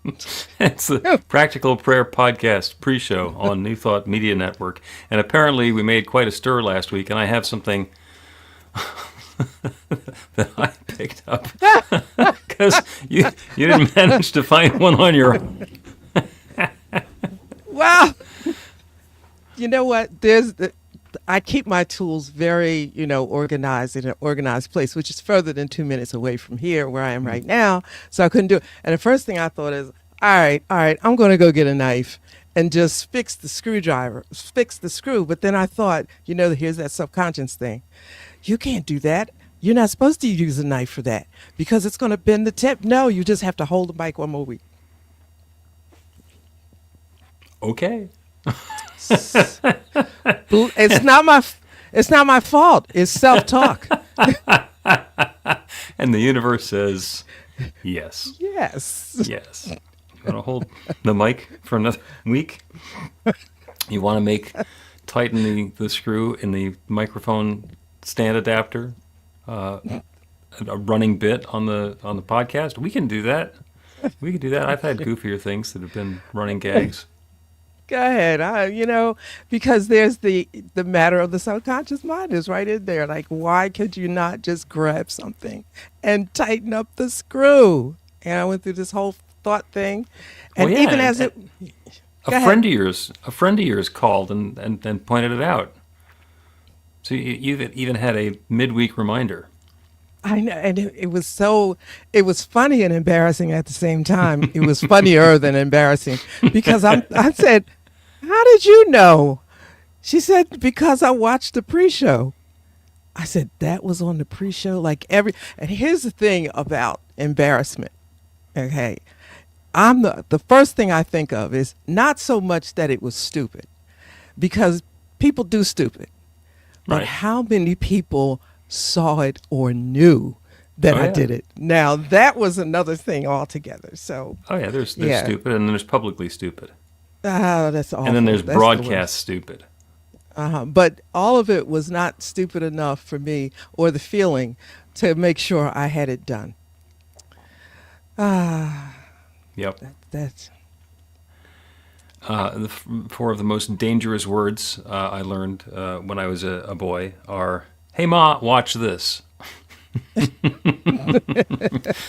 It's the Practical Prayer Podcast pre-show on New Thought Media Network. And apparently we made quite a stir last week, and I have something that I picked up because you didn't manage to find one on your own. Well, you know what? I keep my tools very, organized in an organized place, which is further than 2 minutes away from here where I am right now. So I couldn't do it. And the first thing I thought is, all right, I'm going to go get a knife and just fix the screw. But then I thought, here's that subconscious thing. You can't do that. You're not supposed to use a knife for that because it's going to bend the tip. No, you just have to hold the mic one more week. Okay. It's not my fault. It's self-talk. And the universe says, yes. Yes. Yes. You want to hold the mic for another week? You want to tighten the screw in the microphone stand adapter, a running bit on the podcast? We can do that. I've had goofier things that have been running gags. Go ahead. Because there's the matter of the subconscious mind is right in there. Like, why could you not just grab something and tighten up the screw? And I went through this whole thought thing, and even as it, a friend of yours called and pointed it out. So you've even had a midweek reminder. I know, and it was funny and embarrassing at the same time. It was funnier than embarrassing because I said, "How did you know?" She said, "Because I watched the pre-show." I said, "That was on the pre-show, And here's the thing about embarrassment. Okay, the first thing I think of is not so much that it was stupid, because people do stupid, but right. How many people saw it or knew that I did it? Now that was another thing altogether. So there's stupid, and then there's publicly stupid. That's awful. And then there's broadcast stupid. But all of it was not stupid enough for me or the feeling to make sure I had it done. Yep. That's. Four of the most dangerous words I learned when I was a boy are, "Hey Ma, watch this."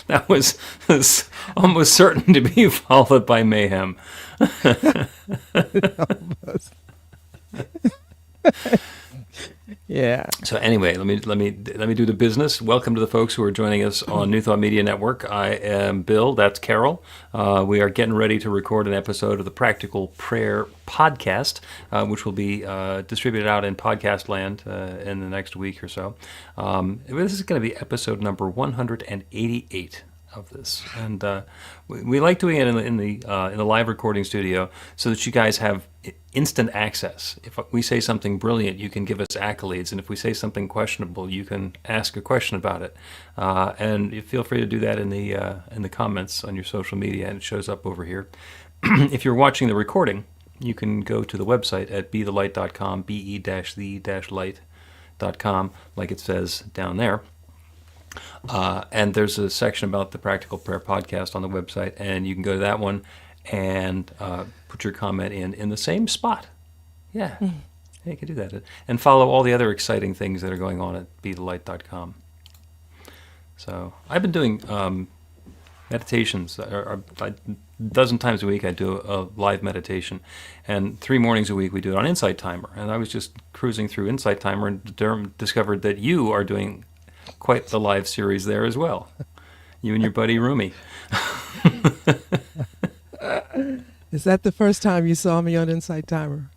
That was almost certain to be followed by mayhem. Almost. Yeah. So anyway, let me do the business. Welcome to the folks who are joining us on New Thought Media Network. I am Bill. That's Carol. We are getting ready to record an episode of the Practical Prayer Podcast, which will be distributed out in podcast land in the next week or so. This is going to be episode number 188 of this, and we like doing it in the live recording studio so that you guys have instant access. If we say something brilliant, you can give us accolades, and if we say something questionable, you can ask a question about it. And you feel free to do that in the comments on your social media, and it shows up over here. If you're watching the recording, you can go to the website at bethelight.com, be-the-light.com, like it says down there. And there's a section about the Practical Prayer Podcast on the website, and you can go to that one and put your comment in the same spot. Yeah, you can do that. And follow all the other exciting things that are going on at bethelight.com. So I've been doing meditations. A dozen times a week I do a live meditation, and 3 mornings a week we do it on Insight Timer. And I was just cruising through Insight Timer and discovered that you are doing quite the live series there as well. You and your buddy Rumi. Is that the first time you saw me on Insight Timer?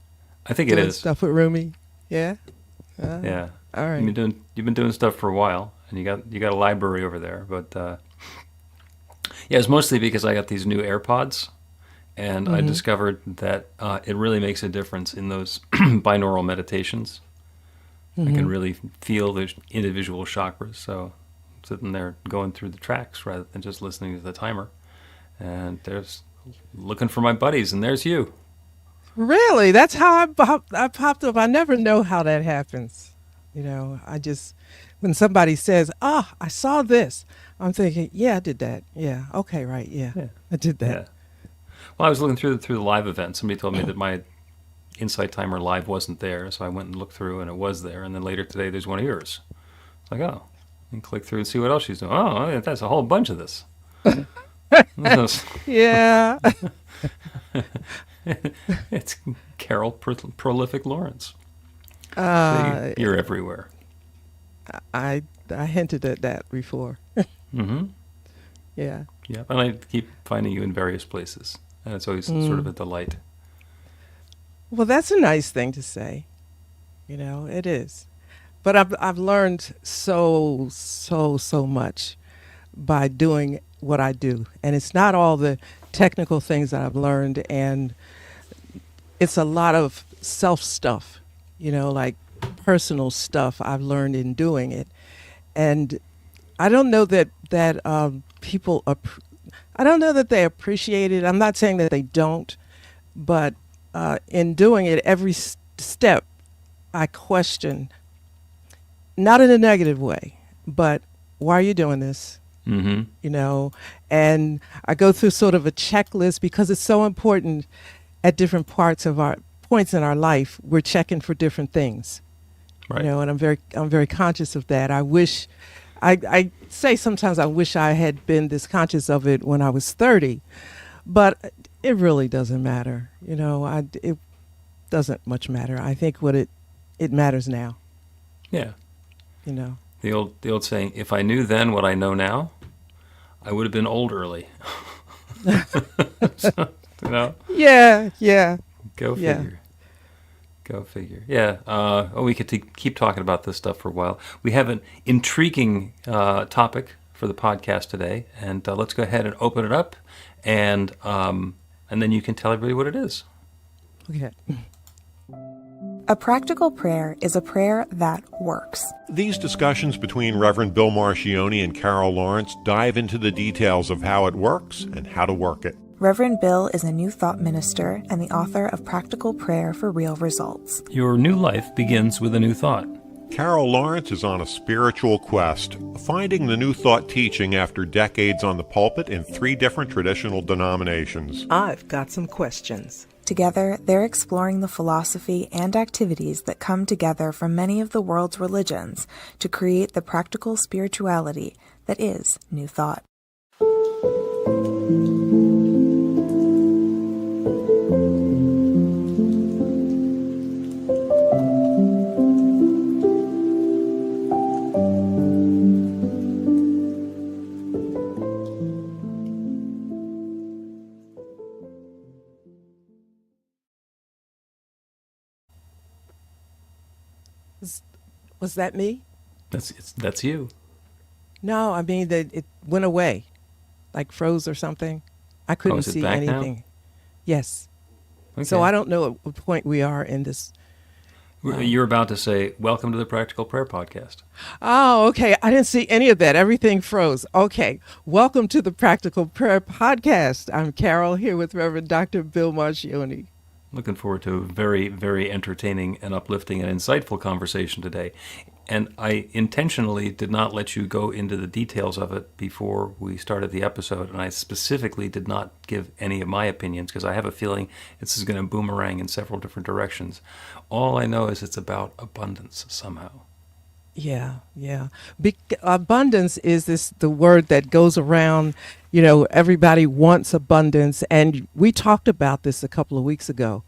I think doing it is. Stuff with Rumi? Yeah? Yeah. All right. You've been doing stuff for a while, and you got a library over there. But it's mostly because I got these new AirPods, and I discovered that it really makes a difference in those binaural meditations. I can really feel the individual chakras. So I'm sitting there going through the tracks rather than just listening to the timer. And there's looking for my buddies, and there's you. Really? That's how I popped up. I never know how that happens. I just, when somebody says, I saw this, I'm thinking, yeah, I did that. Yeah. Okay, right. Yeah. I did that. Well, I was looking through the live event. Somebody told me that my Insight Timer Live wasn't there, so I went and looked through, and it was there. And then later today, there's one of yours. It's like, oh, and click through and see what else she's doing. Oh, that's a whole bunch of this. Yeah. It's Carol Prolific Lawrence. Uh, You're everywhere. I hinted at that before. Mm-hmm. Yeah. Yeah, and I keep finding you in various places, and it's always sort of a delight. Well, that's a nice thing to say. It is. But I've learned so much by doing what I do. And it's not all the technical things that I've learned, and it's a lot of self stuff, like personal stuff I've learned in doing it. And I don't know that people I don't know that they appreciate it. I'm not saying that they don't, but in doing it, every step I question, not in a negative way, but why are you doing this? Mm-hmm. And I go through sort of a checklist because it's so important at different points in our life. We're checking for different things, Right. and I'm very conscious of that. I say sometimes I wish I had been this conscious of it when I was 30, but it really doesn't matter. It doesn't much matter. I think it matters now. Yeah. You know. The old saying, if I knew then what I know now, I would have been old early. So, Yeah. Go Yeah. figure. Go figure. Yeah. We could keep talking about this stuff for a while. We have an intriguing topic for the podcast today, and let's go ahead and open it up, and then you can tell everybody what it is. Okay. A practical prayer is a prayer that works. These discussions between Reverend Bill Marchiony and Carol Lawrence dive into the details of how it works and how to work it. Reverend Bill is a New Thought minister and the author of Practical Prayer for Real Results. Your new life begins with a new thought. Carol Lawrence is on a spiritual quest, finding the New Thought teaching after decades on the pulpit in 3 different traditional denominations. I've got some questions. Together, they're exploring the philosophy and activities that come together from many of the world's religions to create the practical spirituality that is New Thought. Was that me? That's you. No, I mean that it went away, like froze or something. I couldn't is it see back now? anything. Yes. Okay. So I don't know at what point we are in this. You're about to say, welcome to the Practical Prayer Podcast. Oh, okay. I didn't see any of that. Everything froze. Okay. Welcome to the Practical Prayer Podcast. I'm Carol here with Reverend Dr. Bill Marchiony. Looking forward to a very, very entertaining and uplifting and insightful conversation today. And I intentionally did not let you go into the details of it before we started the episode, and I specifically did not give any of my opinions because I have a feeling this is going to boomerang in several different directions. All I know is it's about abundance somehow. Yeah. Abundance is the word that goes around. Everybody wants abundance, and we talked about this a couple of weeks ago,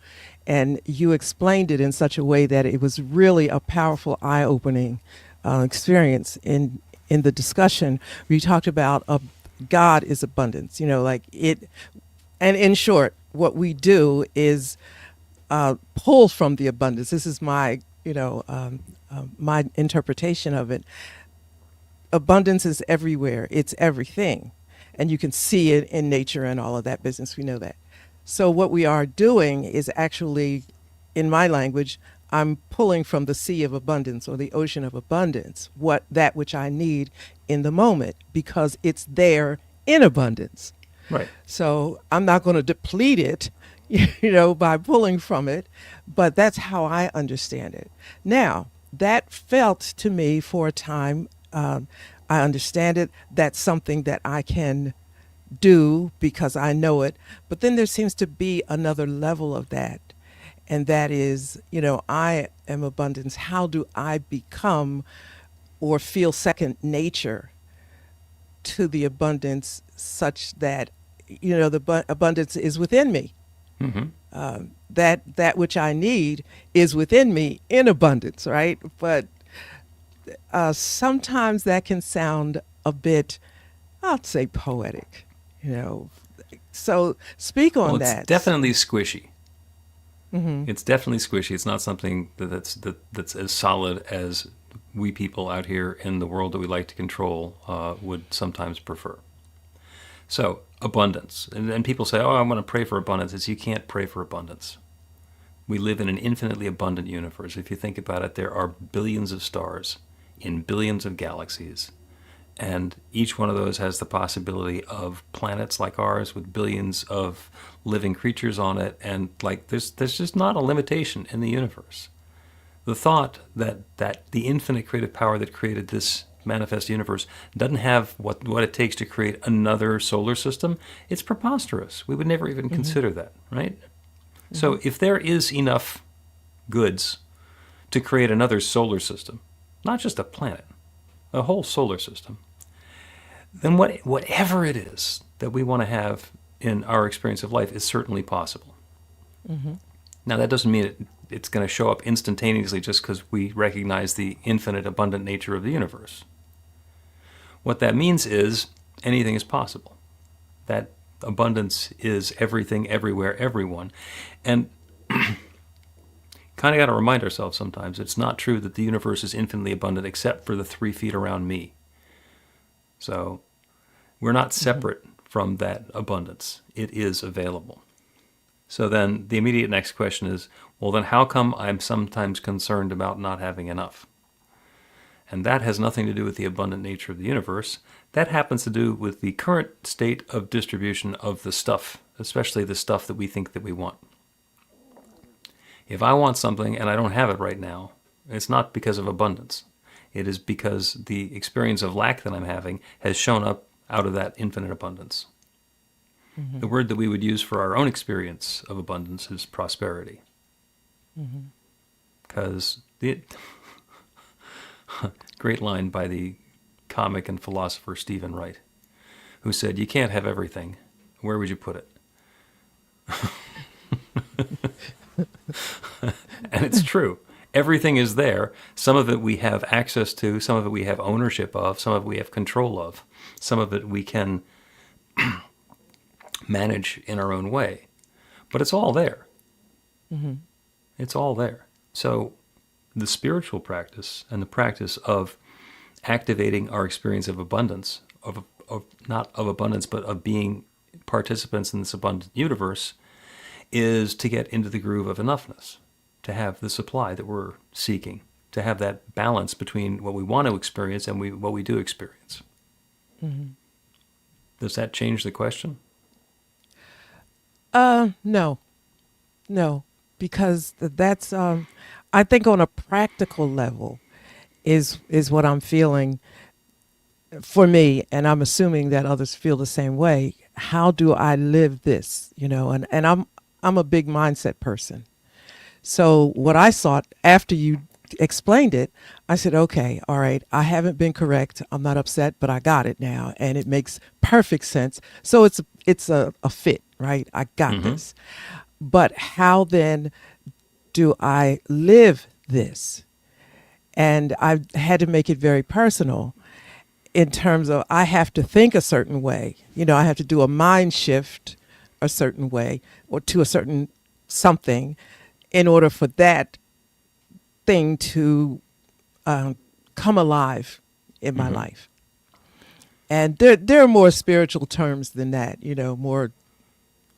and you explained it in such a way that it was really a powerful, eye-opening experience in the discussion. We talked about God is abundance. And in short, what we do is pull from the abundance. This is my my interpretation of it. Abundance is everywhere. It's everything. And you can see it in nature and all of that business. We know that. So what we are doing is actually, in my language, I'm pulling from the sea of abundance or the ocean of abundance, that which I need in the moment, because it's there in abundance. Right. So I'm not going to deplete it, by pulling from it, but that's how I understand it. Now, that felt to me for a time, I understand it, that's something that I can do because I know it. But then there seems to be another level of that. And that is, I am abundance. How do I become or feel second nature to the abundance such that, the abundance is within me? That which I need is within me in abundance, right? But sometimes that can sound a bit, I'll say, poetic, So speak on Well, it's that. definitely squishy. It's definitely squishy. It's not something that's as solid as we people out here in the world that we like to control would sometimes prefer. So, abundance. And people say, oh, I want to pray for abundance. You can't pray for abundance. We live in an infinitely abundant universe. If you think about it, there are billions of stars in billions of galaxies. And each one of those has the possibility of planets like ours with billions of living creatures on it. And there's just not a limitation in the universe. The thought that the infinite creative power that created this manifest universe doesn't have what it takes to create another solar system, it's preposterous. We would never even consider that, right? So if there is enough goods to create another solar system, not just a planet, a whole solar system, then whatever it is that we want to have in our experience of life is certainly possible. Now, that doesn't mean it's going to show up instantaneously just because we recognize the infinite, abundant nature of the universe. What that means is anything is possible. That abundance is everything, everywhere, everyone. And kind of got to remind ourselves sometimes it's not true that the universe is infinitely abundant except for the 3 feet around me. So we're not separate from that abundance. It is available. So then the immediate next question is, well, then how come I'm sometimes concerned about not having enough? And that has nothing to do with the abundant nature of the universe. That happens to do with the current state of distribution of the stuff, especially the stuff that we think that we want. If I want something and I don't have it right now, it's not because of abundance. It is because the experience of lack that I'm having has shown up out of that infinite abundance. The word that we would use for our own experience of abundance is prosperity. Because the great line by the comic and philosopher Stephen Wright, who said, you can't have everything. Where would you put it? And it's true. Everything is there. Some of it we have access to, some of it we have ownership of, some of it we have control of, some of it we can manage in our own way. But it's all there. It's all there. So the spiritual practice and the practice of activating our experience of abundance, of not of abundance, but of being participants in this abundant universe, is to get into the groove of enoughness, to have the supply that we're seeking, to have that balance between what we want to experience and what we do experience. Does that change the question? No, because that's, I think on a practical level is what I'm feeling for me, and I'm assuming that others feel the same way. How do I live this? And I'm a big mindset person. So what I thought after you explained it, I said, okay, all right, I haven't been correct. I'm not upset, but I got it now. And it makes perfect sense. So it's a fit, right? I got this. But how then do I live this? And I had to make it very personal in terms of I have to think a certain way. I have to do a mind shift a certain way or to a certain something in order for that thing to come alive in my life. And there are more spiritual terms than that, more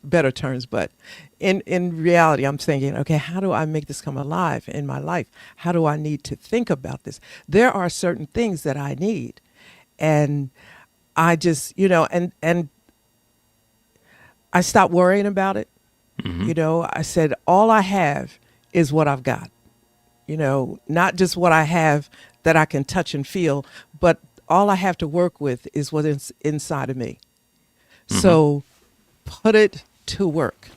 better terms. But in reality, I'm thinking, okay, how do I make this come alive in my life? How do I need to think about this? There are certain things that I need. And I just, and I stopped worrying about it. I said, all I have is what I've got. Not just what I have that I can touch and feel, but all I have to work with is what's inside of me. So put it to work.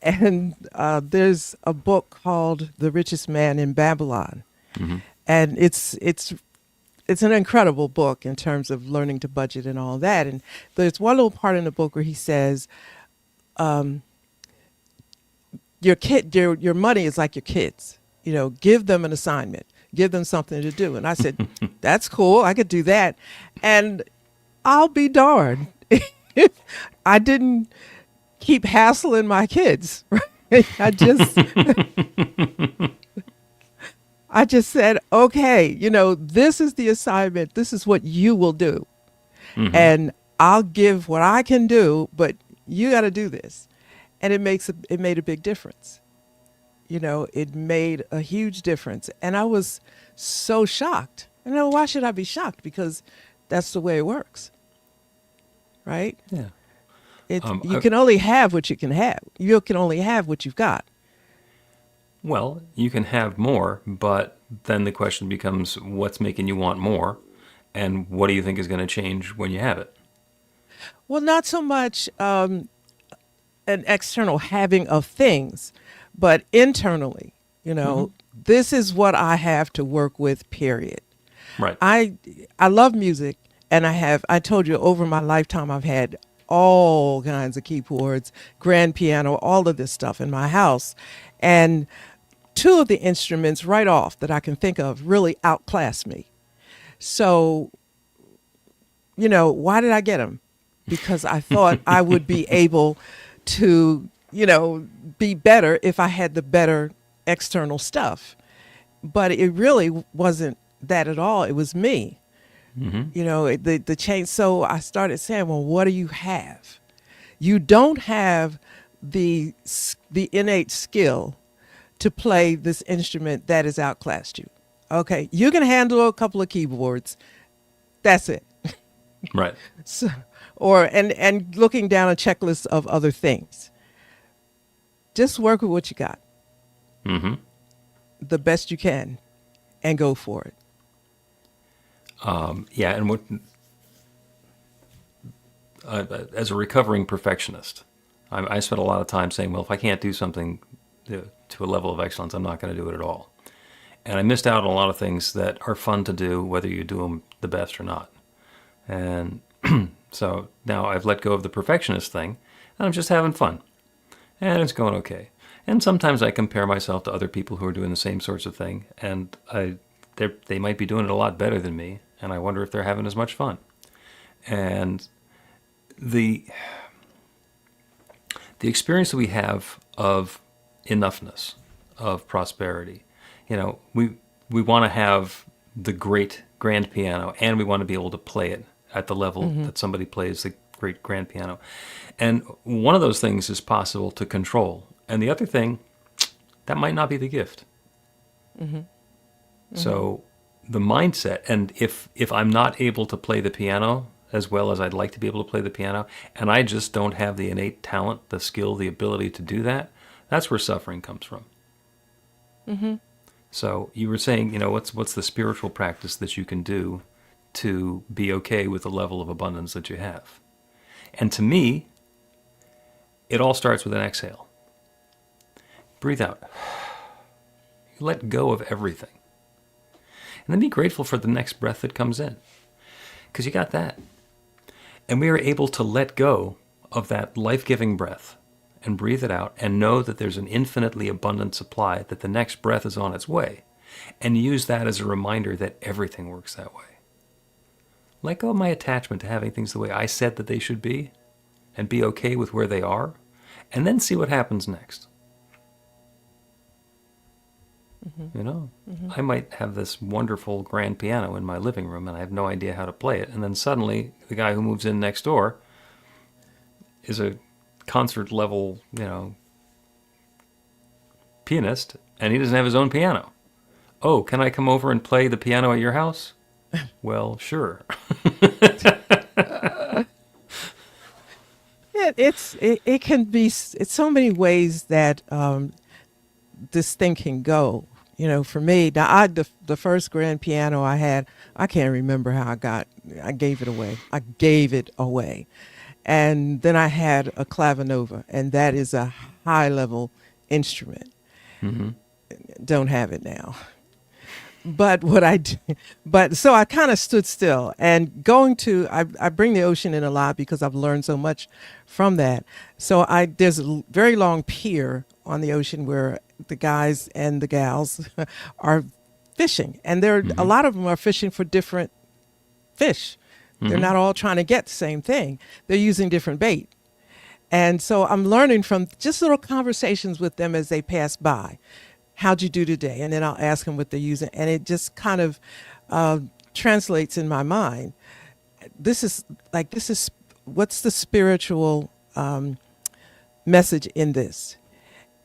And there's a book called The Richest Man in Babylon. And it's an incredible book in terms of learning to budget and all that. And there's one little part in the book where he says, your money is like your kids. You know, give them an assignment, give them something to do. And I said, that's cool. I could do that. And I'll be darned if I didn't keep hassling my kids. Right? I just said, okay, you know, this is the assignment. This is what you will do. And I'll give what I can do, but you got to do this. And it made a big difference. You know, it made a huge difference. And I was so shocked. And why should I be shocked? Because that's the way it works. Right? Yeah. You can only have what you can have. You can only have what you've got. Well, you can have more, but then the question becomes, what's making you want more? And what do you think is going to change when you have it? Well, not so much an external having of things, but internally, you know, this is what I have to work with, period. Right. I love music, and I told you over my lifetime I've had all kinds of keyboards, grand piano, all of this stuff in my house. And two of the instruments right off that I can think of really outclass me. So, you know, why did I get them? Because I thought I would be able to, you know, be better if I had the better external stuff. But it really wasn't that at all. It was me. You know, the change. So I started saying, well, what do you have? You don't have the innate skill to play this instrument that has outclassed you. Okay, you can handle a couple of keyboards. That's it. Right. So, and looking down a checklist of other things. Just work with what you got. The best you can, and go for it. Yeah, and what as a recovering perfectionist, I spent a lot of time saying, well, if I can't do something to a level of excellence, I'm not going to do it at all. And I missed out on a lot of things that are fun to do, whether you do them the best or not. And so now I've let go of the perfectionist thing, and I'm just having fun. And it's going okay. And sometimes I compare myself to other people who are doing the same sorts of thing, and they might be doing it a lot better than me, and I wonder if they're having as much fun. And the experience that we have of enoughness, of prosperity, you know, we want to have the great grand piano, and we want to be able to play it at the level that somebody plays the great grand piano. And one of those things is possible to control, and the other thing, that might not be the gift. So the mindset, and if I'm not able to play the piano as well as I'd like to be able to play the piano, and I just don't have the innate talent, the skill, the ability to do that, that's where suffering comes from. So you were saying, you know, what's the spiritual practice that you can do to be okay with the level of abundance that you have? And to me, it all starts with an exhale. Breathe out. You let go of everything. And then be grateful for the next breath that comes in, because you got that. And we are able to let go of that life-giving breath and breathe it out and know that there's an infinitely abundant supply, that the next breath is on its way, and use that as a reminder that everything works that way. Let go of my attachment to having things the way I said that they should be, and be okay with where they are, and then see what happens next. You know, I might have this wonderful grand piano in my living room and I have no idea how to play it. And then suddenly the guy who moves in next door is a concert level, you know, pianist, and he doesn't have his own piano. Oh, can I come over and play the piano at your house? Well, sure. It can be, it's so many ways that this thing can go. You know, for me, now the first grand piano I had, I can't remember how I gave it away. I gave it away. And then I had a clavinova, and that is a high-level instrument. Mm-hmm. Don't have it now. But so I kind of stood still and I bring the ocean in a lot because I've learned so much from that. So there's a very long pier on the ocean where the guys and the gals are fishing, and a lot of them are fishing for different fish. They're not all trying to get the same thing. They're using different bait. And so I'm learning from just little conversations with them as they pass by. How'd you do today? And then I'll ask them what they're using. And it just kind of translates in my mind. This is what's the spiritual message in this?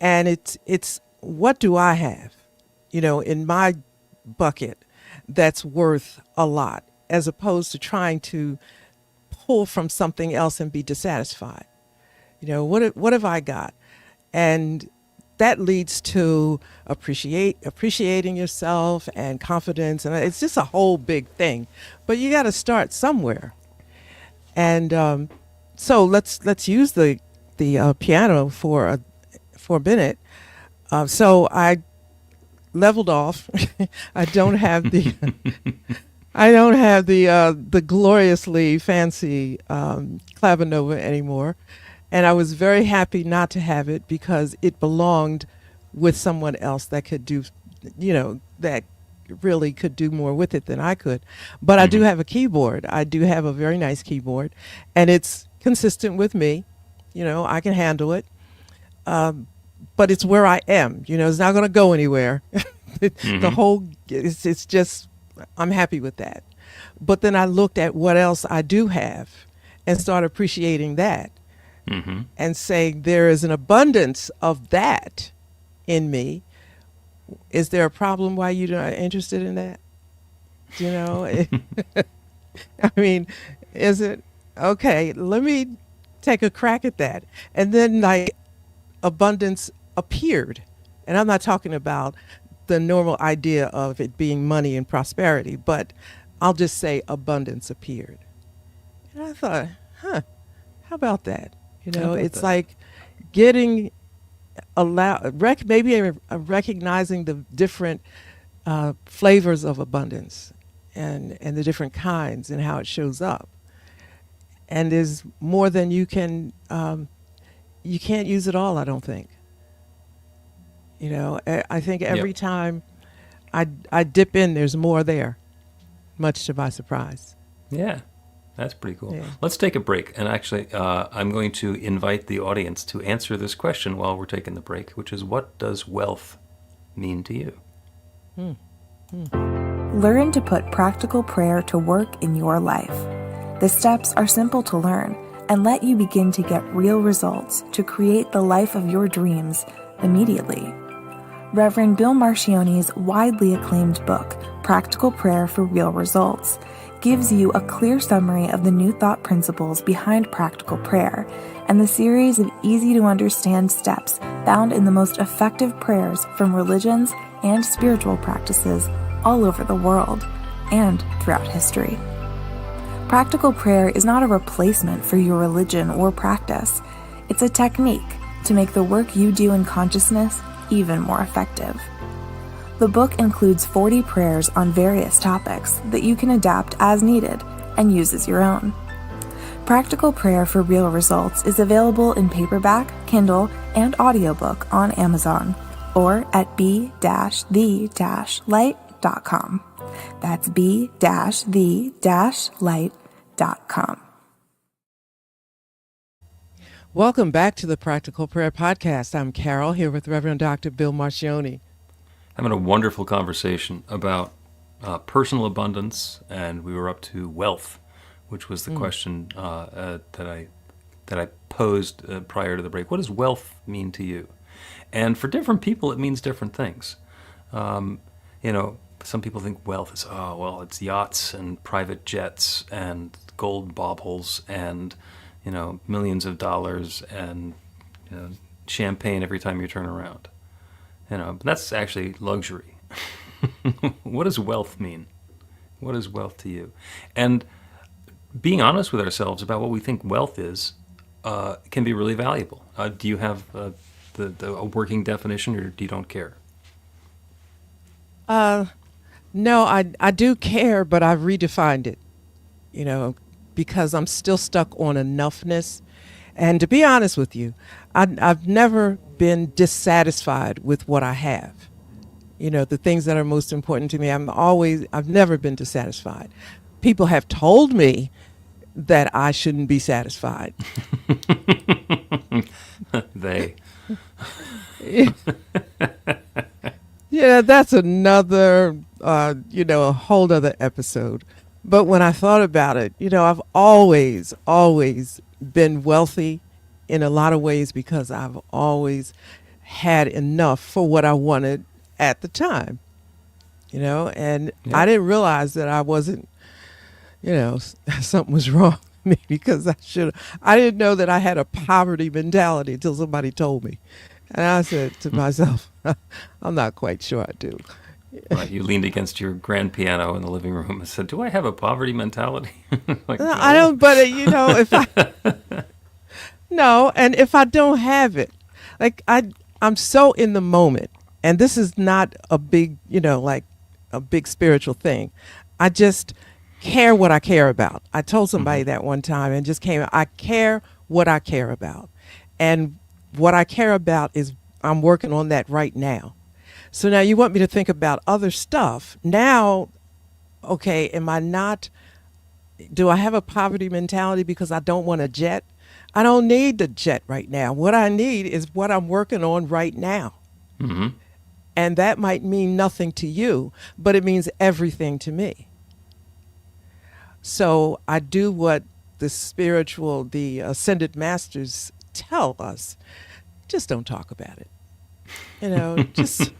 And it's what do I have, in my bucket that's worth a lot, as opposed to trying to pull from something else and be dissatisfied. What have I got? And that leads to appreciating yourself and confidence, and it's just a whole big thing. But you got to start somewhere. And so let's use the piano for a minute. So I leveled off. I don't have the gloriously fancy clavinova anymore. And I was very happy not to have it because it belonged with someone else that could do, that really could do more with it than I could. But I do have a keyboard. I do have a very nice keyboard, and it's consistent with me. I can handle it. But it's where I am. It's not going to go anywhere. It's just, I'm happy with that. But then I looked at what else I do have and started appreciating that. And saying there is an abundance of that in me. Is there a problem why you're not interested in that? I mean, is it? Okay, let me take a crack at that. And then abundance appeared. And I'm not talking about the normal idea of it being money and prosperity, but I'll just say abundance appeared. And I thought, how about that? It's like getting recognizing the different flavors of abundance and the different kinds and how it shows up. And there's more than you can't use it all, I don't think. I think every time I dip in, there's more there, much to my surprise. Yeah. That's pretty cool. Yeah. Let's take a break. And actually, I'm going to invite the audience to answer this question while we're taking the break, which is, what does wealth mean to you? Learn to put practical prayer to work in your life. The steps are simple to learn and let you begin to get real results to create the life of your dreams immediately. Reverend Bill Marchiony's widely acclaimed book, Practical Prayer for Real Results, gives you a clear summary of the New Thought principles behind practical prayer and the series of easy-to-understand steps found in the most effective prayers from religions and spiritual practices all over the world and throughout history. Practical prayer is not a replacement for your religion or practice. It's a technique to make the work you do in consciousness even more effective. The book includes 40 prayers on various topics that you can adapt as needed and use as your own. Practical Prayer for Real Results is available in paperback, Kindle, and audiobook on Amazon or at b-the-light.com. That's b-the-light.com. Welcome back to the Practical Prayer Podcast. I'm Carol, here with Reverend Dr. Bill Marchiony. Having a wonderful conversation about personal abundance, and we were up to wealth, which was the question that I posed prior to the break. What does wealth mean to you? And for different people, it means different things. Some people think wealth is, it's yachts and private jets and gold baubles and millions of dollars and champagne every time you turn around. But that's actually luxury. What does wealth mean? What is wealth to you? And being honest with ourselves about what we think wealth is can be really valuable. Do you have a working definition, or do you don't care? No, I do care, but I've redefined it, you know, because I'm still stuck on enoughness. And to be honest with you, I've never been dissatisfied with what I have. You know, the things that are most important to me, I've never been dissatisfied. People have told me that I shouldn't be satisfied. They. Yeah, that's another, a whole other episode. But when I thought about it, I've always been wealthy in a lot of ways because I've always had enough for what I wanted at the time, and Yeah. I didn't realize that I wasn't, something was wrong with me because I didn't know that I had a poverty mentality until somebody told me. And I said to myself, I'm not quite sure I do. Right, you leaned against your grand piano in the living room and said, "Do I have a poverty mentality?" Like, No, I don't, but if no, and if I don't have it, like I'm so in the moment, and this is not a big, like a big spiritual thing. I just care what I care about. I told somebody that one time and just I care what I care about. And what I care about is I'm working on that right now. So now you want me to think about other stuff. Now, okay, do I have a poverty mentality because I don't want a jet? I don't need the jet right now. What I need is what I'm working on right now. Mm-hmm. And that might mean nothing to you, but it means everything to me. So I do what the ascended masters tell us. Just don't talk about it. Just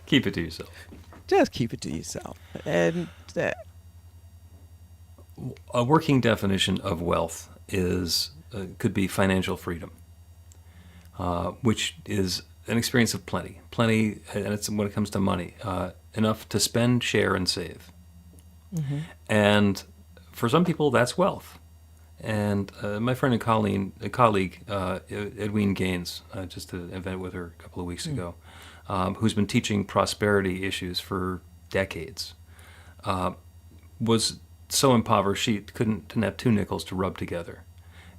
Keep it to yourself. just keep it to yourself. And A working definition of wealth could be financial freedom, which is an experience of plenty, and it's when it comes to money, enough to spend, share, and save. mm-hmm. And for some people, that's wealth. And my friend and colleague, Edwene Gaines, just did an event with her a couple of weeks ago, who's been teaching prosperity issues for decades, was so impoverished she didn't have two nickels to rub together.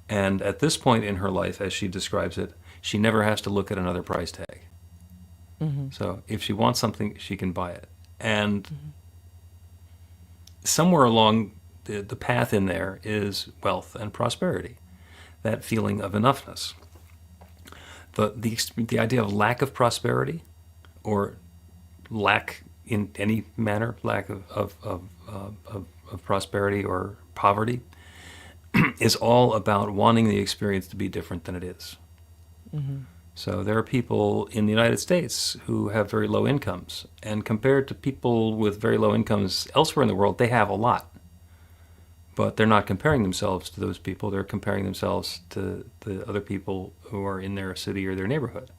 And at this point in her life, as she describes it, she never has to look at another price tag. Mm-hmm. So if she wants something, she can buy it. And somewhere along the path in there is wealth and prosperity, that feeling of enoughness. The idea of lack of prosperity, or lack in any manner, lack of prosperity or poverty, is all about wanting the experience to be different than it is. Mm-hmm. So there are people in the United States who have very low incomes, and compared to people with very low incomes elsewhere in the world, they have a lot. But they're not comparing themselves to those people. They're comparing themselves to the other people who are in their city or their neighborhood.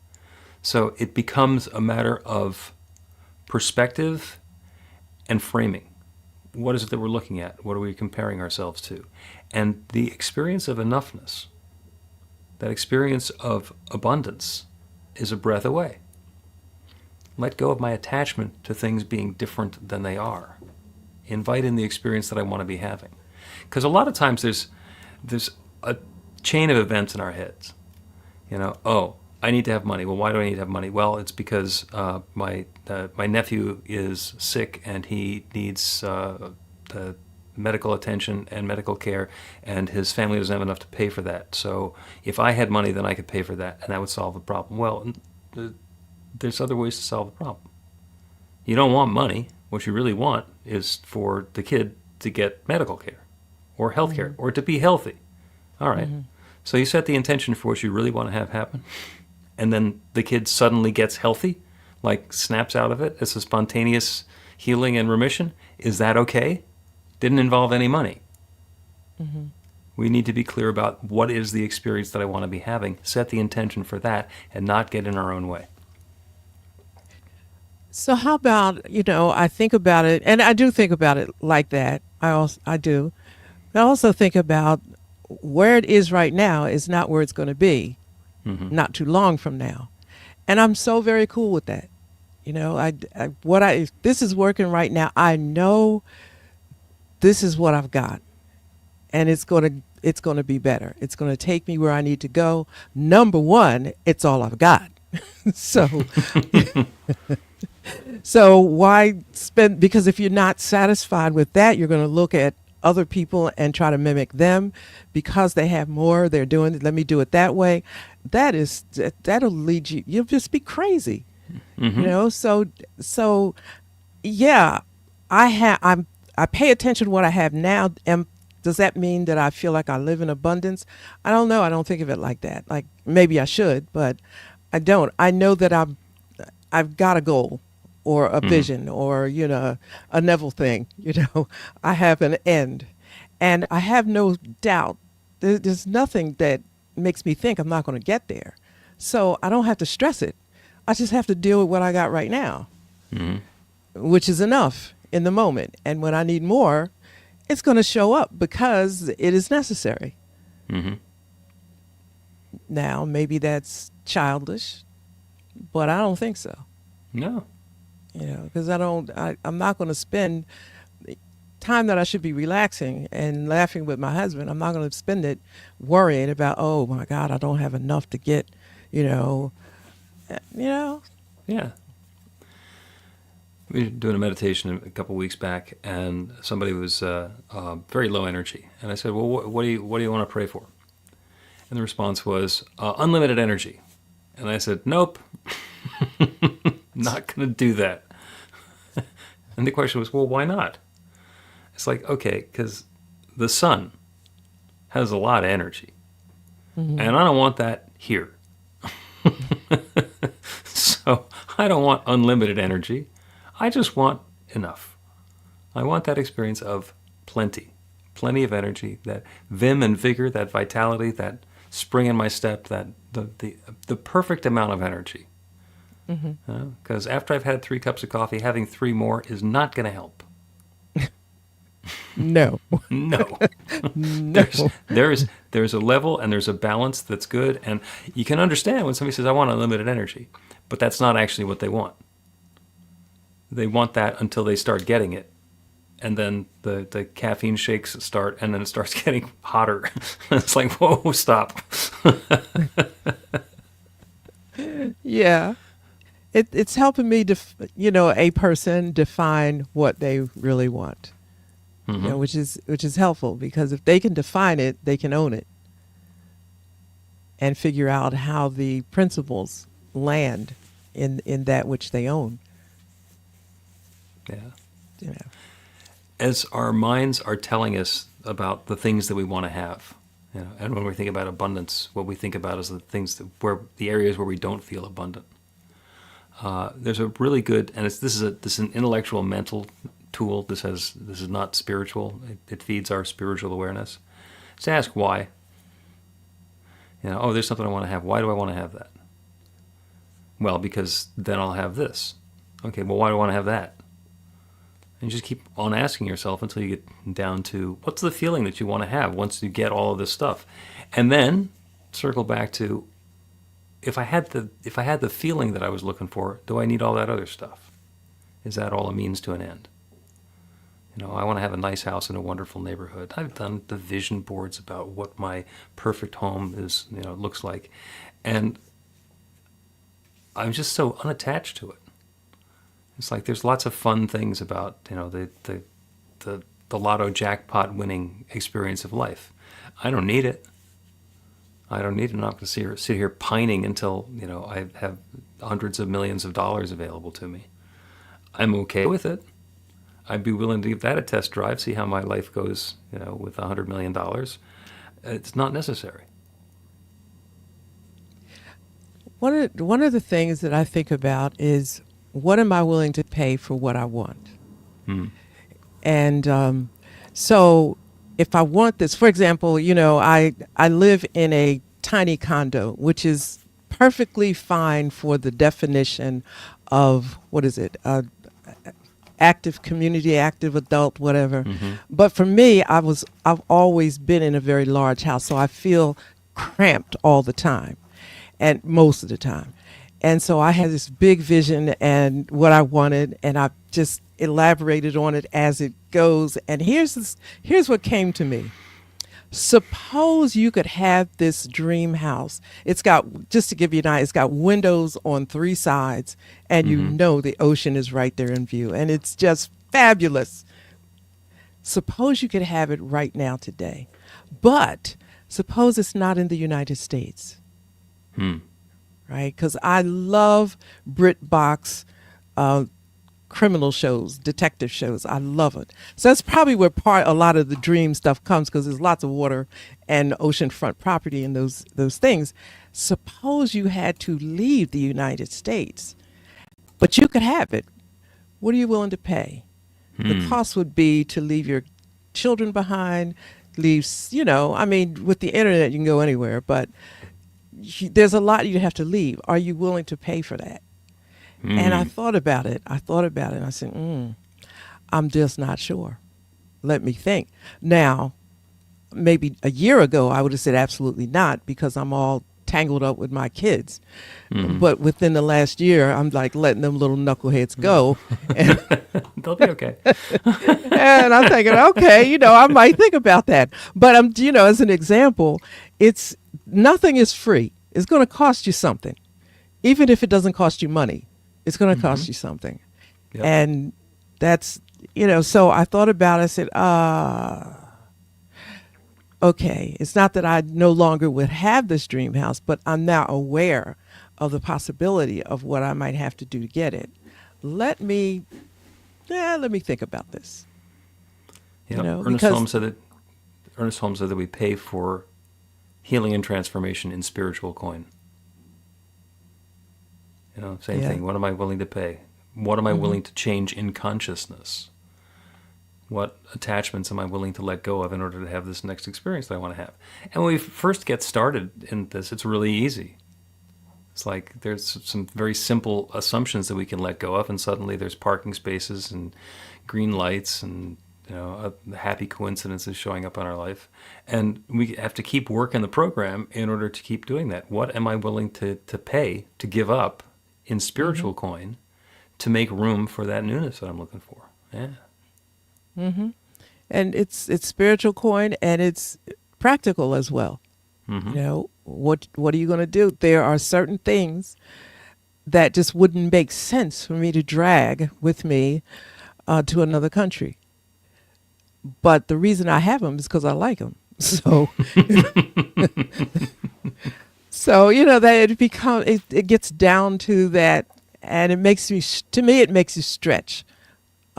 So it becomes a matter of perspective and framing. What is it that we're looking at? What are we comparing ourselves to? And the experience of enoughness, that experience of abundance, is a breath away. Let go of my attachment to things being different than they are. Invite in the experience that I want to be having. Because a lot of times there's a chain of events in our heads. I need to have money. Well, why do I need to have money? Well, it's because my nephew is sick and he needs medical attention and medical care, and his family doesn't have enough to pay for that. So if I had money, then I could pay for that, and that would solve the problem. Well, there's other ways to solve the problem. You don't want money. What you really want is for the kid to get medical care or health care, or to be healthy. All right. Mm-hmm. So you set the intention for what you really want to have happen, and then the kid suddenly gets healthy, like snaps out of it. It's a spontaneous healing and remission. Is that okay? Didn't involve any money. Mm-hmm. We need to be clear about what is the experience that I want to be having, set the intention for that, and not get in our own way. So how about, I think about it, and I do think about it like that. I do. I also think about where it is right now is not where it's going to be not too long from now. And I'm so very cool with that. You know, if this is working right now, I know this is what I've got, and it's going to be better. It's going to take me where I need to go. Number one, it's all I've got. So, so why spend? Because if you're not satisfied with that, you're going to look at other people and try to mimic them because they have more. They're doing it. Let me do it that way. That'll lead you. You'll just be crazy. You know. So, yeah. I pay attention to what I have now. And does that mean that I feel like I live in abundance? I don't know. I don't think of it like that. Like maybe I should, but I don't. I know that I've got a goal or a vision or, you know, a Neville thing, you know. I have an end. And I have no doubt. There's nothing that makes me think I'm not going to get there. So I don't have to stress it. I just have to deal with what I got right now, which is enough in the moment. And when I need more, it's going to show up because it is necessary. Now, maybe that's childish, but I don't think so. No. You know, because I'm not going to spend time that I should be relaxing and laughing with my husband. I'm not going to spend it worrying about, oh my God, I don't have enough to get, you know. Yeah. We were doing a meditation a couple weeks back, and somebody was very low energy. And I said, well, what do you want to pray for? And the response was, unlimited energy. And I said, nope, not going to do that. And the question was, well, why not? It's like, okay, because the sun has a lot of energy. And I don't want that here. So I don't want unlimited energy. I just want enough. I want that experience of plenty of energy, that vim and vigor, that vitality, that spring in my step, that the perfect amount of energy. Because after I've had 3 cups of coffee, having 3 more is not going to help. No. No. No. There's a level and there's a balance that's good. And you can understand when somebody says, I want unlimited energy, but that's not actually what they want. They want that until they start getting it. And then the caffeine shakes start, and then it starts getting hotter. It's like, whoa, stop. Yeah. It's helping me, a person define what they really want, you know, which is helpful, because if they can define it, they can own it and figure out how the principles land in that which they own. Yeah. You know. As our minds are telling us about the things that we want to have, you know, and when we think about abundance, what we think about is the things the areas where we don't feel abundant. There's a really good, and this is an intellectual, mental tool. This is not spiritual. It feeds our spiritual awareness. Just ask why. You know, there's something I want to have. Why do I want to have that? Well, because then I'll have this. Okay, well, why do I want to have that? And you just keep on asking yourself until you get down to what's the feeling that you want to have once you get all of this stuff. And then circle back to, if I had the feeling that I was looking for, do I need all that other stuff? Is that all a means to an end? You know, I want to have a nice house in a wonderful neighborhood. I've done the vision boards about what my perfect home is, looks like. And I'm just so unattached to it. It's like there's lots of fun things about, the lotto jackpot winning experience of life. I don't need it. I don't need it. I'm not going to sit here pining until, I have hundreds of millions of dollars available to me. I'm okay with it. I'd be willing to give that a test drive, see how my life goes, with $100 million. It's not necessary. One of the things that I think about is, what am I willing to pay for what I want? And so if I want this, for example, I live in a tiny condo, which is perfectly fine for the definition of, what is it? active community, active adult, whatever. But for me, I've always been in a very large house, so I feel cramped all the time, and most of the time. And so I had this big vision and what I wanted, and I just elaborated on it as it goes. And here's what came to me. Suppose you could have this dream house. It's got, just to give you an idea, it's got windows on 3 sides, and you know the ocean is right there in view, and it's just fabulous. Suppose you could have it right now today, but suppose it's not in the United States. Right? Because I love BritBox criminal shows, detective shows. I love it. So that's probably where a lot of the dream stuff comes, because there's lots of water and oceanfront property and those things. Suppose you had to leave the United States, but you could have it. What are you willing to pay? The cost would be to leave your children behind, with the internet you can go anywhere, but there's a lot you'd have to leave. Are you willing to pay for that? And I thought about it. And I said, I'm just not sure. Let me think. Now, maybe a year ago, I would have said absolutely not, because I'm all tangled up with my kids. But within the last year, I'm like letting them little knuckleheads go. And They'll be okay. and I'm thinking, okay, I might think about that. But as an example, nothing is free. It's going to cost you something. Even if it doesn't cost you money, it's going to cost you something. Yep. And that's, so I thought about it. I said, okay, it's not that I no longer would have this dream house, but I'm now aware of the possibility of what I might have to do to get it. Let me think about this. Yeah. Ernest Holmes said that we pay for healing and transformation in spiritual coin. Same thing. What am I willing to pay? What am I willing to change in consciousness? What attachments am I willing to let go of in order to have this next experience that I want to have? And when we first get started in this, it's really easy. It's like there's some very simple assumptions that we can let go of, and suddenly there's parking spaces and green lights and happy coincidences showing up in our life. And we have to keep working the program in order to keep doing that. What am I willing to pay, to give up in spiritual coin to make room for that newness that I'm looking for? Yeah. And it's spiritual coin, and it's practical as well. What are you going to do? There are certain things that just wouldn't make sense for me to drag with me to another country. But the reason I have them is because I like them. So, that it gets down to that, and it makes me, it makes you stretch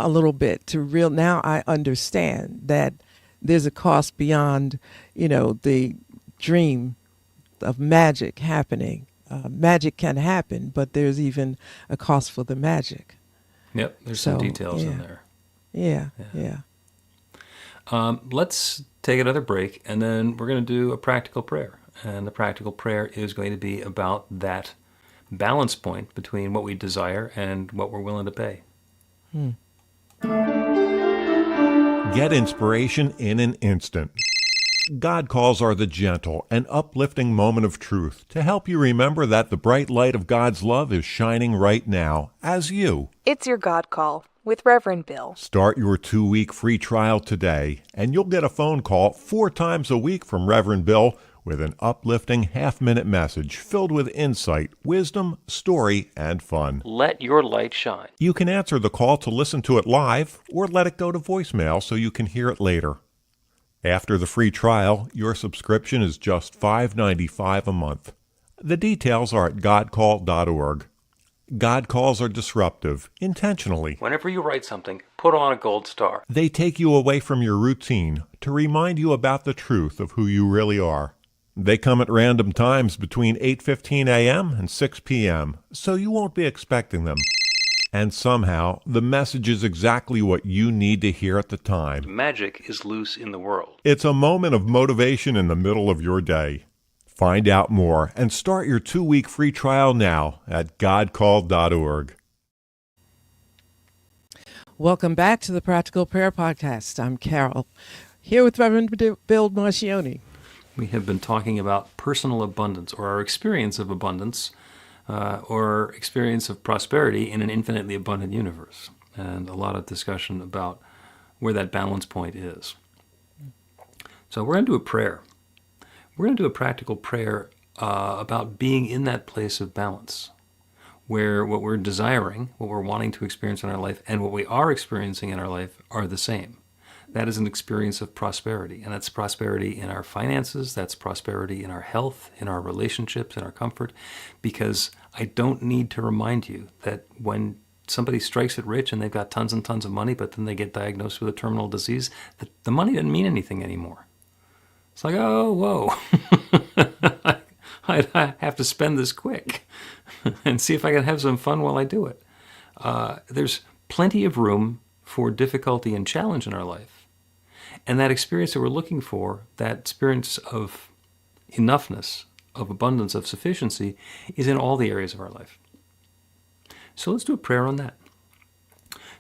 a little bit now I understand that there's a cost beyond, the dream of magic happening. Magic can happen, but there's even a cost for the magic. Yep, there's some details in there. Yeah. Let's take another break, and then we're going to do a practical prayer. And the practical prayer is going to be about that balance point between what we desire and what we're willing to pay. Get inspiration in an instant. God calls are the gentle and uplifting moment of truth to help you remember that the bright light of God's love is shining right now as you. It's your God Call with Reverend Bill. Start your 2-week free trial today, and you'll get a phone call 4 times a week from Reverend Bill with an uplifting half-minute message filled with insight, wisdom, story, and fun. Let your light shine. You can answer the call to listen to it live or let it go to voicemail so you can hear it later. After the free trial, your subscription is just $5.95 a month. The details are at godcall.org. God calls are disruptive, intentionally. Whenever you write something, put on a gold star. They take you away from your routine to remind you about the truth of who you really are. They come at random times between 8:15 a.m. and 6 p.m., so you won't be expecting them. And somehow, the message is exactly what you need to hear at the time. Magic is loose in the world. It's a moment of motivation in the middle of your day. Find out more and start your 2-week free trial now at godcall.org. Welcome back to the Practical Prayer Podcast. I'm Carol, here with Reverend Bill Marchiony. We have been talking about personal abundance, or our experience of abundance, or experience of prosperity in an infinitely abundant universe, and a lot of discussion about where that balance point is. So we're going to do a prayer. We're going to do a practical prayer about being in that place of balance, where what we're desiring, what we're wanting to experience in our life, and what we are experiencing in our life are the same. That is an experience of prosperity, and that's prosperity in our finances, that's prosperity in our health, in our relationships, in our comfort, because I don't need to remind you that when somebody strikes it rich and they've got tons and tons of money, but then they get diagnosed with a terminal disease, that the money doesn't mean anything anymore. It's like, oh, whoa, I have to spend this quick and see if I can have some fun while I do it. There's plenty of room for difficulty and challenge in our life. And that experience that we're looking for, that experience of enoughness, of abundance, of sufficiency, is in all the areas of our life. So let's do a prayer on that.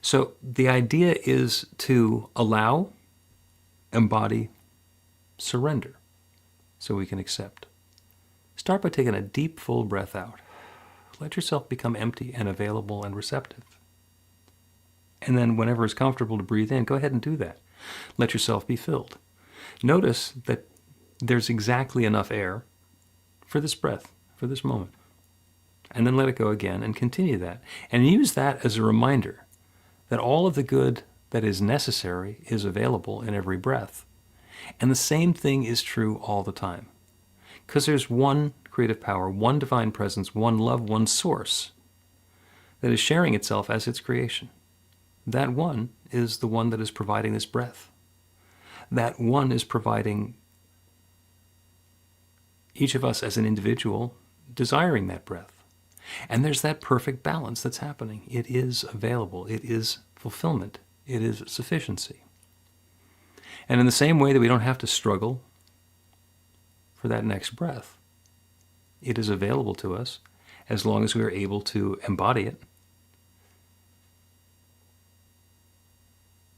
So the idea is to allow, embody, surrender, so we can accept. Start by taking a deep, full breath out. Let yourself become empty and available and receptive. And then whenever it's comfortable to breathe in, go ahead and do that. Let yourself be filled. Notice that there's exactly enough air for this breath, for this moment. And then let it go again and continue that. And use that as a reminder that all of the good that is necessary is available in every breath. And the same thing is true all the time. Because there's one creative power, one divine presence, one love, one source that is sharing itself as its creation. That one is the one that is providing this breath. That one is providing each of us as an individual desiring that breath. And there's that perfect balance that's happening. It is available. It is fulfillment. It is sufficiency. And in the same way that we don't have to struggle for that next breath, it is available to us as long as we are able to embody it.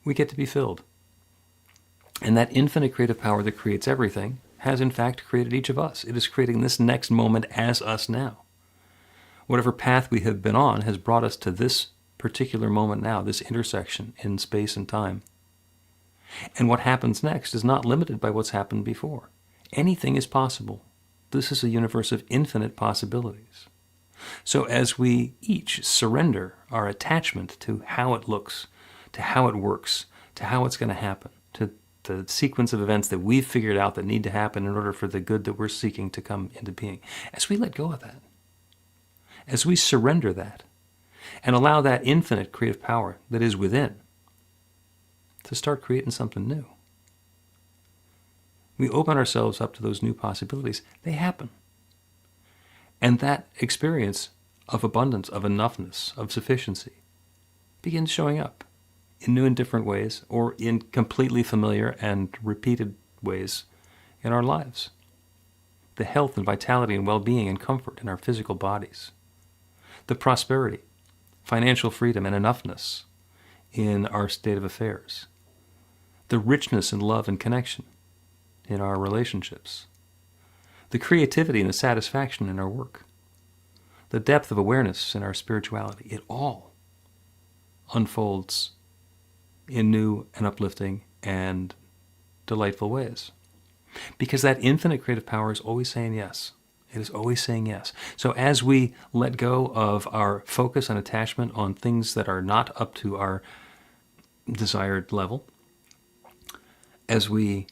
We get to be filled. And that infinite creative power that creates everything has in fact created each of us. It is creating this next moment as us now. Whatever path we have been on has brought us to this particular moment now, this intersection in space and time. And what happens next is not limited by what's happened before. Anything is possible. This is a universe of infinite possibilities. So as we each surrender our attachment to how it looks, to how it works, to how it's going to happen, to the sequence of events that we've figured out that need to happen in order for the good that we're seeking to come into being, as we let go of that, as we surrender that, and allow that infinite creative power that is within to start creating something new, we open ourselves up to those new possibilities. They happen. And that experience of abundance, of enoughness, of sufficiency begins showing up in new and different ways, or in completely familiar and repeated ways in our lives. The health and vitality and well-being and comfort in our physical bodies. The prosperity, financial freedom, and enoughness in our state of affairs. The richness and love and connection in our relationships. The creativity and the satisfaction in our work. The depth of awareness in our spirituality. It all unfolds in new and uplifting and delightful ways. Because that infinite creative power is always saying yes. It is always saying yes. So as we let go of our focus and attachment on things that are not up to our desired level, as we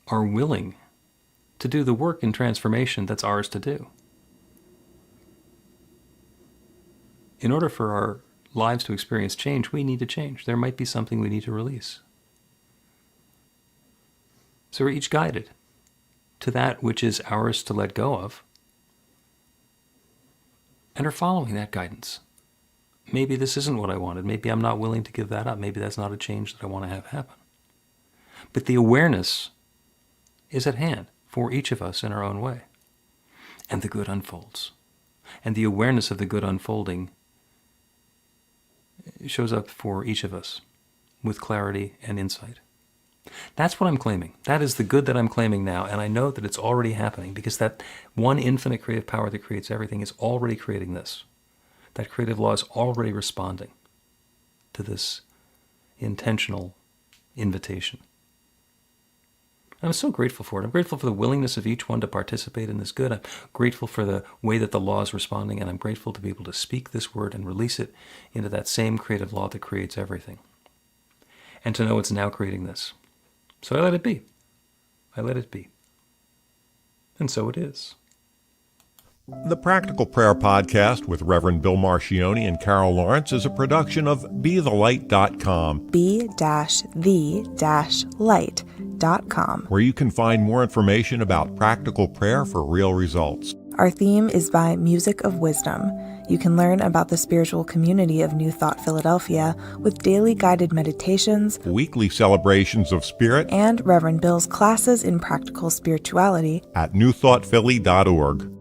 are willing to do the work in transformation that's ours to do, in order for our lives to experience change, we need to change. There might be something we need to release. So we're each guided to that which is ours to let go of, and are following that guidance. Maybe this isn't what I wanted. Maybe I'm not willing to give that up. Maybe that's not a change that I want to have happen. But the awareness is at hand for each of us in our own way. And the good unfolds. And the awareness of the good unfolding shows up for each of us with clarity and insight. That's what I'm claiming. That is the good that I'm claiming now, and I know that it's already happening because that one infinite creative power that creates everything is already creating this. That creative law is already responding to this intentional invitation. I'm so grateful for it. I'm grateful for the willingness of each one to participate in this good. I'm grateful for the way that the law is responding, and I'm grateful to be able to speak this word and release it into that same creative law that creates everything. And to know it's now creating this. So I let it be. I let it be. And so it is. The Practical Prayer Podcast with Reverend Bill Marchiony and Carol Lawrence is a production of BeTheLight.com. be-the-light.com. Where you can find more information about practical prayer for real results. Our theme is by Music of Wisdom. You can learn about the spiritual community of New Thought Philadelphia with daily guided meditations, Weekly celebrations of spirit, and Reverend Bill's classes in practical spirituality at newthoughtphilly.org.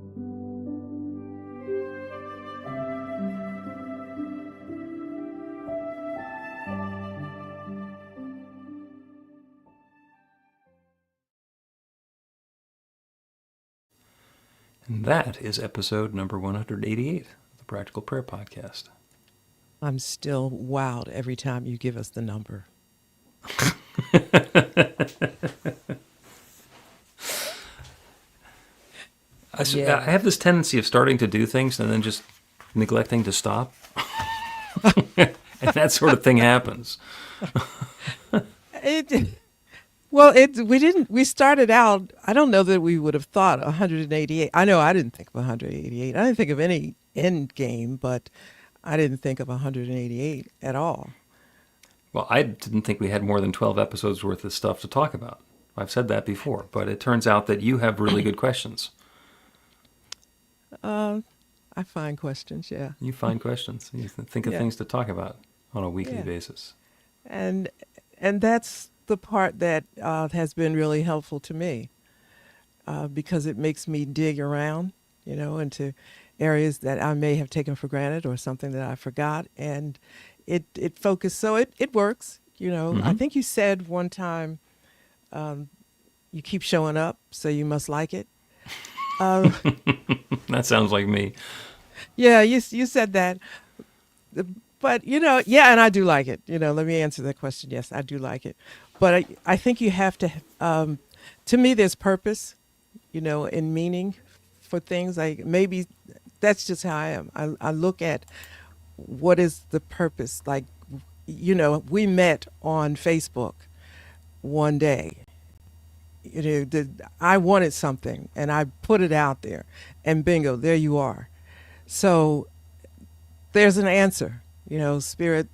And that is episode number 188 of the Practical Prayer Podcast. I'm still wowed every time you give us the number. I have this tendency of starting to do things and then just neglecting to stop. And that sort of thing happens. We started out, I don't know that we would have thought 188. I know I didn't think of 188. I didn't think of any end game, but I didn't think of 188 at all. Well, I didn't think we had more than 12 episodes worth of stuff to talk about. I've said that before, but it turns out that you have really good questions. I find questions, yeah. You find questions. You think of things to talk about on a weekly Yeah. basis. And that's the part that has been really helpful to me because it makes me dig around, into areas that I may have taken for granted or something that I forgot. And it focused, so it works, Mm-hmm. I think you said one time, you keep showing up, so you must like it. That sounds like me. Yeah, you said that. But, yeah, and I do like it. Let me answer that question. Yes, I do like it. But I think you have to, to me, there's purpose, and meaning for things. Maybe that's just how I am. I look at what is the purpose. Like, we met on Facebook one day. I wanted something, and I put it out there, and bingo, there you are. So there's an answer. Spirit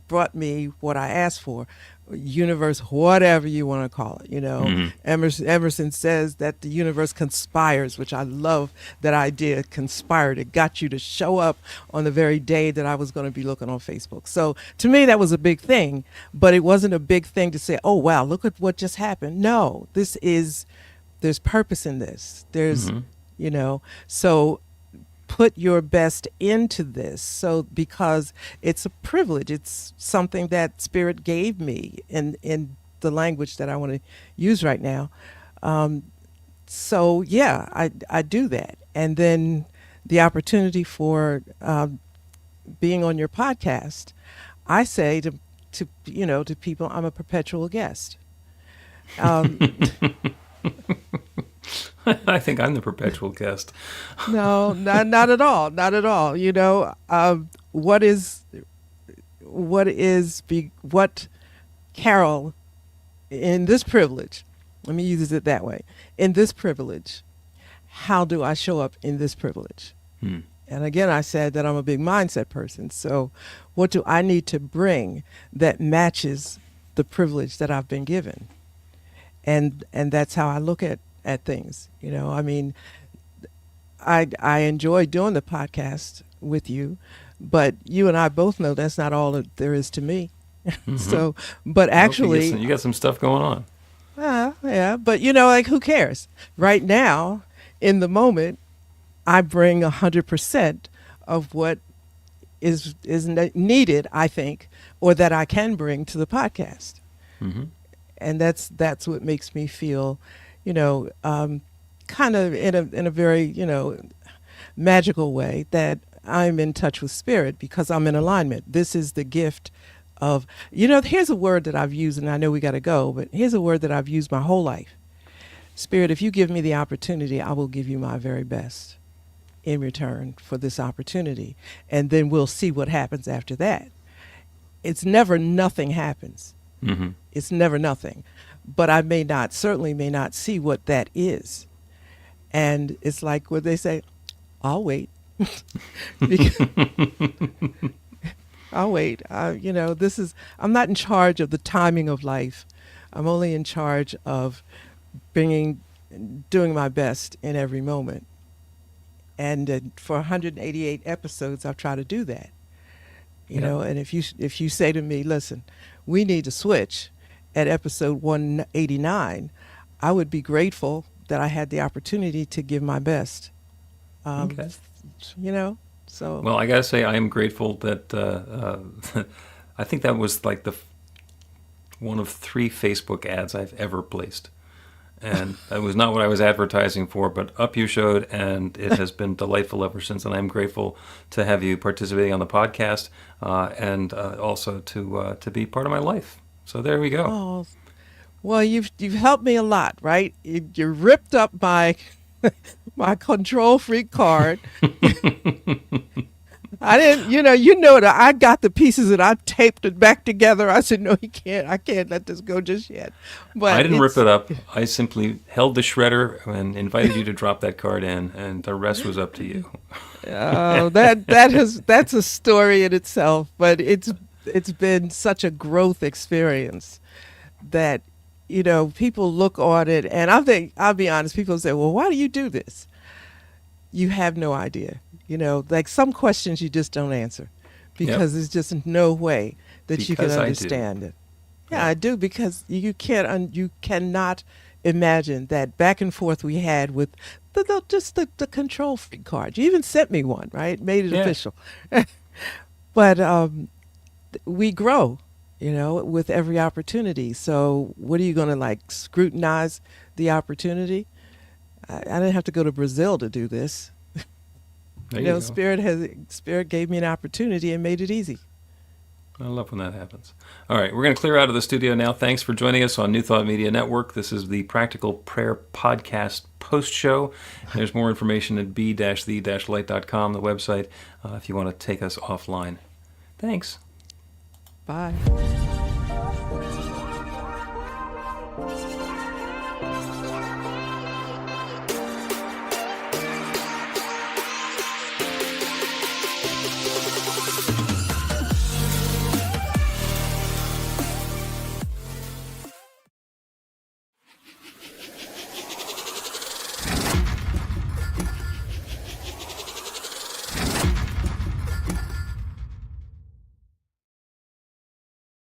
brought me what I asked for, universe, whatever you want to call it. Mm-hmm. Emerson says that the universe conspires, which I love that idea, conspired. It got you to show up on the very day that I was going to be looking on Facebook. So to me, that was a big thing, but it wasn't a big thing to say, oh, wow, look at what just happened. No, there's purpose in this. There's, so put your best into this. So because it's a privilege, it's something that Spirit gave me in the language that I want to use right now. So yeah, I do that. And then the opportunity for being on your podcast, I say to people, I'm a perpetual guest. I think I'm the perpetual guest. No, not at all. Not at all. What Carol, in this privilege, let me use it that way. In this privilege, how do I show up in this privilege? And again, I said that I'm a big mindset person. So what do I need to bring that matches the privilege that I've been given? And that's how I look at things. I enjoy doing the podcast with you, but you and I both know that's not all that there is to me. Mm-hmm. So, but actually, you got some stuff going on. Yeah, but who cares? Right now, in the moment, I bring 100% of what needed, I think, or that I can bring to the podcast. Mm-hmm. And that's what makes me feel, kind of in a very, magical way that I'm in touch with spirit because I'm in alignment. This is the gift of, here's a word that I've used, and I know we got to go, but here's a word that I've used my whole life. Spirit, if you give me the opportunity, I will give you my very best in return for this opportunity. And then we'll see what happens after that. It's never nothing happens. Mm-hmm. It's never nothing. But I certainly may not see what that is. And it's like what they say, I'll wait. I'll wait. I'm not in charge of the timing of life. I'm only in charge of doing my best in every moment. And for 188 episodes, I've tried to do that. You know, and if you say to me, listen, we need to switch at episode 189, I would be grateful that I had the opportunity to give my best. Okay. So. Well, I got to say, I am grateful that I think that was like one of 3 Facebook ads I've ever placed. And that was not what I was advertising for, but up you showed, and it has been delightful ever since. And I'm grateful to have you participating on the podcast and also to be part of my life. So there we go. Oh, well, you've helped me a lot, right? You ripped up my control freak card. I didn't, that I got the pieces and I taped it back together. I said, no, I can't let this go just yet. But I didn't rip it up. I simply held the shredder and invited you to drop that card in, and the rest was up to you. Oh, that's a story in itself. But it's been such a growth experience that, people look on it, and I'll be honest, people say, well, why do you do this? You have no idea. Like some questions you just don't answer because there's just no way that you can understand it. Yeah, I do, because you cannot imagine that back and forth we had with the control freak card. You even sent me one, right? Made it official. But we grow, with every opportunity. So what are you going to scrutinize the opportunity? I didn't have to go to Brazil to do this. There you go. Spirit gave me an opportunity and made it easy. I love when that happens. All right, we're going to clear out of the studio now. Thanks for joining us on New Thought Media Network. This is the Practical Prayer Podcast post show. There's more information at b-the-light.com, the website, if you want to take us offline. Thanks. Bye.